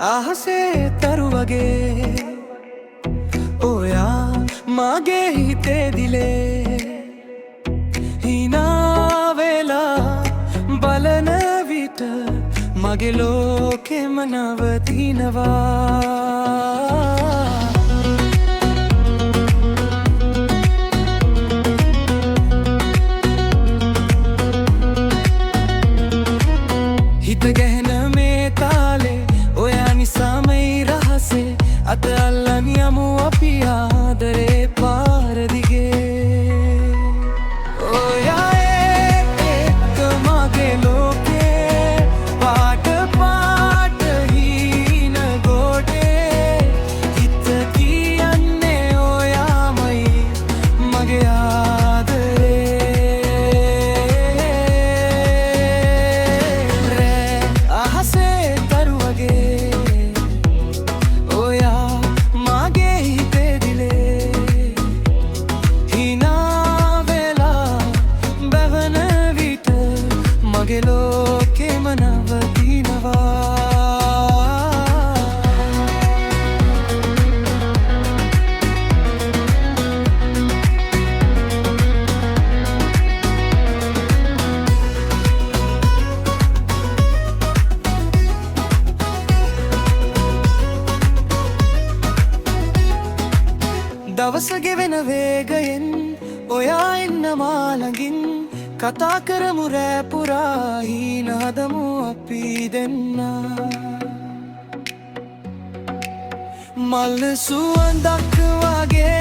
අහසේ තරු වගේ ඔයා මගේ හිතේ දිලේ හිනා වෙලා බලන විට මගේ ලෝකෙම නවතිනවා. හිත ගැහෙන මේ තාලේ ඔයා නිසාමයි රහසේ අත අල්ලන් යමු අපි ආදරේ පාර දිගේ. ඔයා එක්ක මගේ ලෝකේ පාට පාට හීන ගොඩේ හිත කියන්නේ ඔයාමයි මගේ මගේ ලෝකෙම නවතිනවා. දවස ගෙවෙන වේගයෙන් ඔයා එන්න මා ළඟින් කතා කරමු රෑ පුරා හීන හදමු අපි දෙන්න. මල් සුවඳක් වගේ